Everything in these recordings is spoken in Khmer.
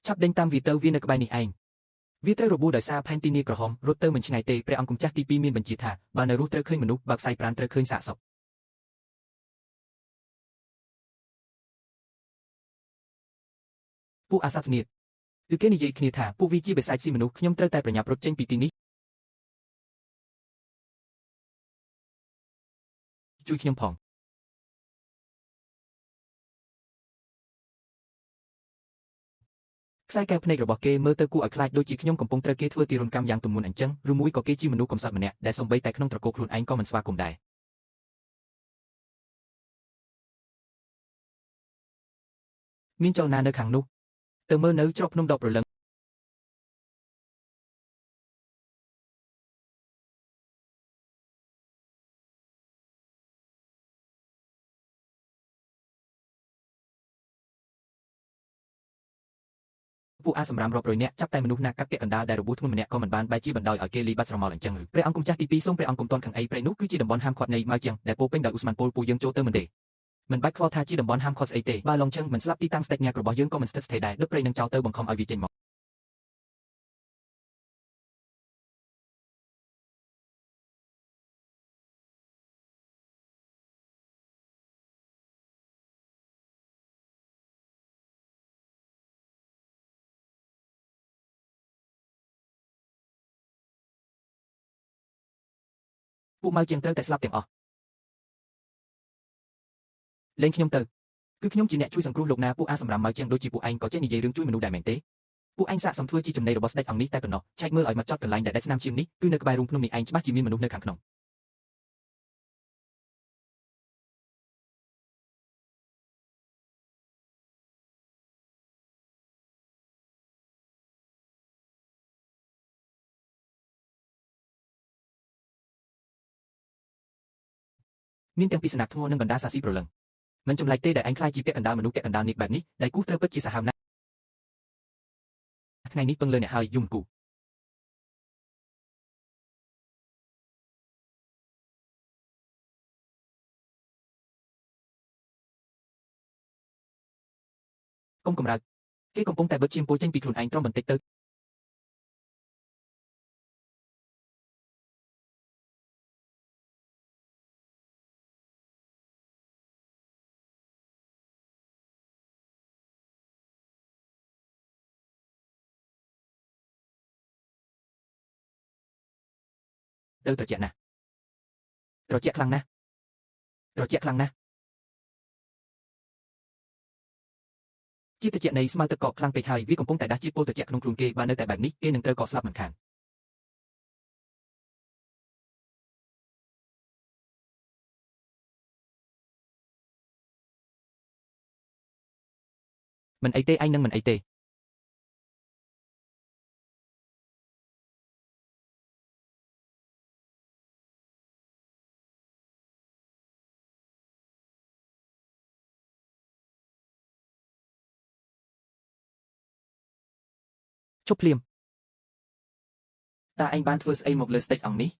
Chắp đinh tam vì tơ viên được bài này anh. Viết tới robu đời xa Pantini cờ hòm, rốt tơ mình ngày tê pre ông cùng chắc tipi miên bình chỉ thả, bà nở rút tơ khơi mình núp bạc say pran tơ khơi xạ sọc. Pu asaf niệt. Từ cái này dây kia thả, pu vi chi bề sai si mình núp, nhom tơ tay nhà prot trên pitini. Chui nhom phong. Sai kẹp nàyរបស់គេមើលទៅគួរឲ្យខ្លាចដូចជាខ្ញុំកំពុងត្រូវគេធ្វើទារុណកម្មយ៉ាងទម្ងន់អញ្ចឹងឬមួយក៏គេជាមនុស្សកំសត់ម្នាក់ដែលសំបីតែក្នុងត្រកូលខ្លួនឯងក៏មិនស្វាគមន៍ដែរមានចលនានៅខាងនោះទៅមើលនៅច្រកភ្នំដបរលឹងពួកអាសម្រាមរាប់រយនាក់ចាប់តែមនុស្សណាកាត់ពាក់កណ្ដាលដែលរបួសធ្ងន់ម្នាក់ក៏មិនបានបែរជាបណ្ដោយឲ្យគេលីបាត់ស្រមោលអញ្ចឹងឬព្រះអង្គគុំចាស់ទី2សូមព្រះអង្គគុំតន់ខាងអីព្រៃនោះគឺជាតំបន់ហាមឃាត់នៃម៉ៅជាងដែលពោពេញដោយឧស្ម័នពលពួកយើងចូលទៅមិនទេមិនបាច់ខ្វល់ថាជាតំបន់ហាមឃាត់ស្អីទេបើឡងចឹងមិនស្លាប់ទីតាំងស្ដេចញ៉ាករបស់យើងក៏មិនស្ថិតស្ថេរដែរដឹកព្រៃនឹងចោលទៅបង្ខំឲ្យវាចេញមកពួកម៉ៅជាងត្រូវតែស្លាប់ទាំងអស់លេងខ្ញុំទៅគឺខ្ញុំជាអ្នកជួយសង្គ្រោះលោកណាពួកអាសម្រាមម៉ៅជាងដូចជាពួកឯងក៏ចេះនិយាយរឿងជួយមនុស្សដែរមែនទេពួកឯងសាកសំធ្វើជាចំណីរបស់ស្ដេចអង្គនេះតែប៉ុណ្ណោះឆែកមើលឲ្យមកចត់កន្លែងដែលស្នាមជាងនេះគឺនៅក្បែររូងភ្នំនេះឯងច្បាស់ជាមានមនុស្សនៅខាងក្នុងមានទាំងពីសនាធ្ងន់និងបណ្ដាសាស៊ីប្រលឹងមិនចម្លែកទេដែលឯងខ្លាចជាពាក់កណ្ដាលមនុស្សពាក់កណ្ដាលនេះបែបនេះដែលគូត្រូវពិតជាសាហាវណាស់ថ្ងៃនេះពឹងលើអ្នកហើយយំគូកុំកម្រើកគេកំពុងតែបិទឈាមពោចេញពីខ្លួនឯងត្រង់បន្តិចទៅទៅត្រជាក់ណាស់ត្រជាក់ខ្លាំងណាស់ត្រជាក់ខ្លាំងណាស់ជាត្រជាក់នៃស្មៅទឹកកកខ្លាំងពេកហើយវាកំពុងតែដាស់ជាតិពុលត្រជាក់ក្នុងខ្លួនគេបើនៅតែបែបនេះគេនឹងត្រូវកកស្លាប់មិនខានមិនអីទេឯងនឹងមិនអីទេជប់ភ្លាមតើឯងបានធ្វើស្អីមកលើស្ដេចអង្គនេះ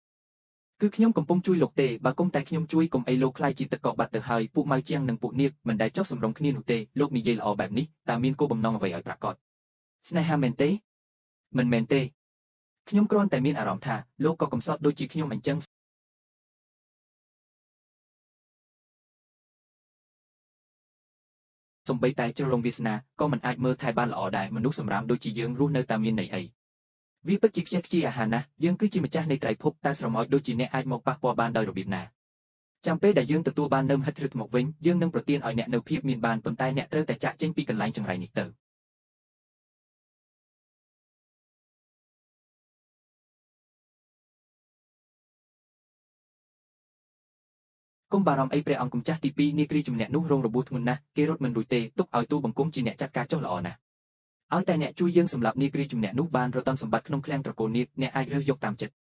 គឺខ្ញុំកំពុងជួយលោកទេបើគុំតែខ្ញុំជួយកុំអីលោកខ្លាចជាទឹកកកបាត់ទៅហើយពួកម៉ៅជាងនិងពួកនាគមិនដែលចោះសម្រុងគ្នានោះទេលោកនិយាយល្អបែបនេះតើមានគោលបំណងអ្វីឲ្យប្រាកដស្នេហាមែនទេមិនមែនទេខ្ញុំគ្រាន់តែមានអារម្មណ៍ថាលោកក៏កំសត់ដូចជាខ្ញុំអញ្ចឹងសំបីតែជ្រុលងវាសនាក៏មិនអាចមើលថែបានល្អដែរមនុស្សសម្រាមដូចជាយើងរស់នៅតែមានន័យអីវាពិតជាខ្ជះខ្ជាយអាហារណាស់យើងគឺជាម្ចាស់នៃត្រៃភពតែស្រមោចដូចជាអ្នកអាចមកប៉ះពាល់បានដោយរបៀបណាចាំពេលដែលយើងទទួលបាននៅមហិទ្ធិឫទ្ធិមកវិញយើងនឹងប្រទានឲ្យអ្នកនៅភាពមានបានប៉ុន្តែអ្នកត្រូវតែចាក់ចេញពីកន្លែងចង្រៃនេះទៅកុំបារម្ភអីព្រះអង្គគុំចាស់ទី2នាគ្រីជំនះនោះរងរបួសធ្ងន់ណាស់គេរត់មិនរួចទេទុកឲ្យទូបង្គំជាអ្នកចាត់ការចុះល្អណាស់ឲ្យតែអ្នកជួយយើងសម្រាប់នាគ្រីជំនះនោះបានរត់តាមសម្បត្តិក្នុងឃ្លាំងត្រកូលនាគអ្នកអាចរើសយកតាមចិត្ត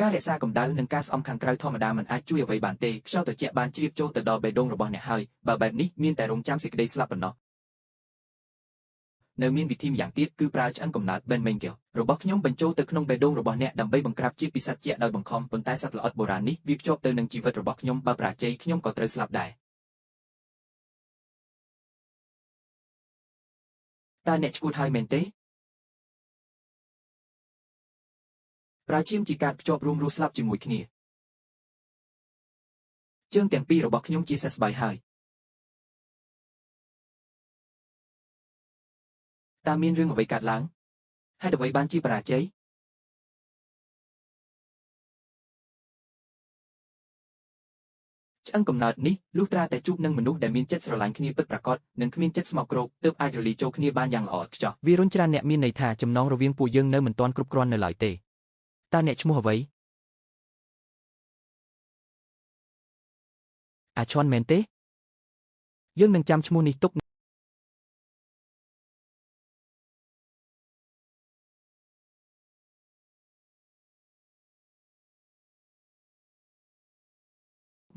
ការរក្សាកម្ដៅនិងការស្អំខាងក្រៅធម្មតាមិនអាចជួយអ្វីបានទេខ្យល់ត្រជាក់បានជ្រាបចូលទៅដល់បេះដូងរបស់អ្នកហើយបើបែបនេះមានតែរងចាំសេចក្តីស្លាប់ប៉ុណ្ណោះនៅមានវិធីម្យ៉ាងទៀតគឺប្រើឆ្អឹងកំណើត Ben Menkel របស់ខ្ញុំបញ្ចូលទៅក្នុងបេះដូងរបស់អ្នកដើម្បីបង្ក្រាបជាតិពីសត្វជាក់ដោយបង្ខំប៉ុន្តែសត្វល្អិតបុរាណនេះវាភ្ជាប់ទៅនឹងជីវិតរបស់ខ្ញុំបើប្រាជ័យខ្ញុំក៏ត្រូវស្លាប់ដែរ តើអ្នកឈួតហើយមែនទេប្រើឈាមជាការភ្ជាប់រួមរស់ស្លាប់ជាមួយគ្នាជើងទាំងពីររបស់ខ្ញុំជាសះស្បើយហើយតើមានរឿងអ្វីកើតឡើងហេតុអ្វីបានជាបរាជ័យឆ្អឹងកំណើតនេះលុះត្រាតែជួបនឹងមនុស្សដែលមានចិត្តស្រឡាញ់គ្នាពិតប្រាកដនិងគ្មានចិត្តស្មោកគ្រោកទើបអាចរលាយចូលគ្នាបានយ៉ាងល្អឥតខ្ចោះវារុញច្រានអ្នកមានន័យថាចំណងរវាងពួកយើងនៅមិនទាន់គ្រប់គ្រាន់នៅឡើយទេតើអ្នកឈ្មោះអ្វីអាឈុនមែនទេយើងនឹងចាំឈ្មោះនេះទុក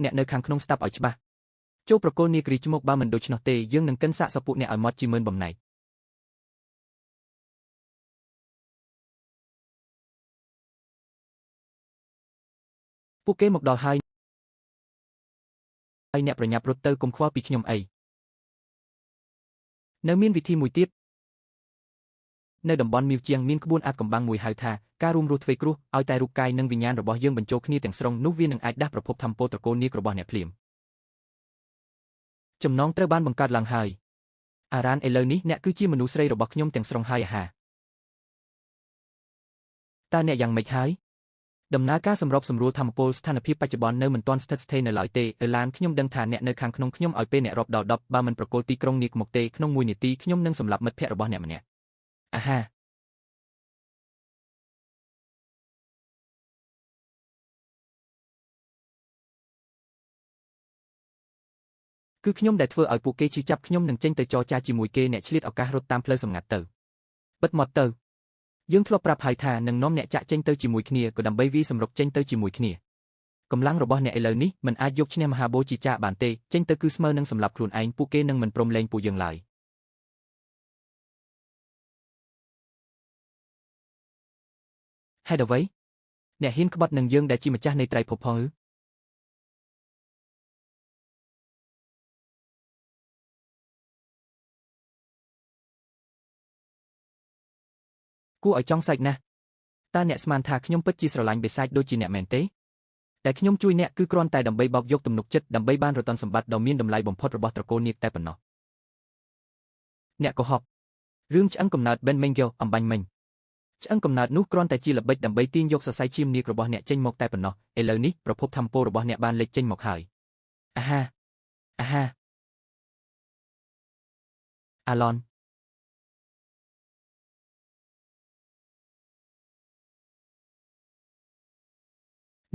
អ្នកនៅខាងក្នុងស្ដាប់ឲ្យច្បាស់ចូលប្រកូលនាគរីជ្មុកបើមិនដូច្នោះទេយើងនឹងកិនសាកសពួកអ្នកឲ្យម៉ត់ជាម៉ឺនបំណែកពួកគេមកដល់ហើយអ្នកប្រញាប់រត់ទៅកុំខ្វល់ពីខ្ញុំអីនៅមានវិធីមួយទៀតនៅតំបន់មាវជាងមានក្បួនអាថ៌កំបាំងមួយហៅថាការរួមរស់ទ្វេគ្រោះឲ្យតែរូបកាយនិងវិញ្ញាណរបស់យើងបញ្ចូលគ្នាទាំងស្រុងនោះវានឹងអាចដាស់ប្រភពធម្មពលត្រកូលនាគរបស់អ្នកភ្លាមចំណងត្រូវបានបង្កើតឡើងហើយអារ៉ានឥឡូវនេះអ្នកគឺជាមនុស្សស្រីរបស់ខ្ញុំទាំងស្រុងហើយអាហាតើអ្នកយ៉ាងម៉េចហើយដំណើរការសម្របសម្រួលធម្មពលស្ថានភាពបច្ចុប្បន្ននៅមិនទាន់ស្ថិតស្ថេរនៅឡើយទេអឺឡានខ្ញុំដឹងថាអ្នកនៅខាងក្នុងខ្ញុំឲ្យពេលអ្នករាប់ដល់10បើមិនប្រកូលទីក្រុងនាគមកទេក្នុង1នាទីខ្ញុំនឹងសម្លាប់មិត្តភក្តិរបស់អ្នកម្នាក់អាហាគឺខ្ញុំដែលធ្វើឲ្យពួកគេឈឺចាប់ខ្ញុំនឹងចេញទៅចរចាជាមួយគេអ្នកឆ្លៀតឱកាសរត់តាមផ្លូវសម្ងាត់ទៅបិទមាត់ទៅយើងធ្លាប់ប្រាប់ហើយថានឹងនាំអ្នកចាក់ចេញទៅជាមួយគ្នាក៏ដើម្បីវាយសម្រុកចេញទៅជាមួយគ្នាកម្លាំងរបស់អ្នកឥឡូវនេះមិនអាចយកឈ្នះមហាបូជាចារបានទេចេញទៅគឺស្មើនឹងសម្លាប់ខ្លួនឯងពួកគេនឹងមិនព្រមលែងពួកយើងឡើយហេតុអ្វីអ្នកហ៊ានក្បត់នឹងយើងដែលជាម្ចាស់នៃត្រៃភពផងឬគួរឲ្យចង់សាច់ណាស់តើអ្នកស្មានថាខ្ញុំពិតជាស្រឡាញ់បិសាចដូចជាអ្នកមែនទេតែខ្ញុំជួយអ្នកគឺគ្រាន់តែដើម្បីបោកយកទំនុកចិត្តដើម្បីបានរតនសម្បត្តិដ៏មានតម្លៃបំផុតរបស់ត្រកូលនាគតែប៉ុណ្ណោះអ្នកកុហករឿងឆ្អឹងកំណើត Ben Mengel អំបញ្ញមិញឆ្អឹងកំណើតនោះគ្រាន់តែជាល្បិចដើម្បីទាញយកសរសៃឈាមនាគរបស់អ្នកចេញមកតែប៉ុណ្ណោះឥឡូវនេះប្រភពធម្មពលរបស់អ្នកបានលេចចេញមកហើយអាហាអាឡន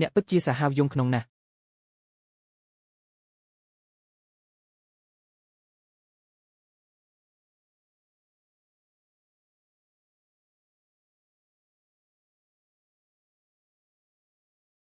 អ្នកពិតជាសាហាវយង់ក្នុងណាស់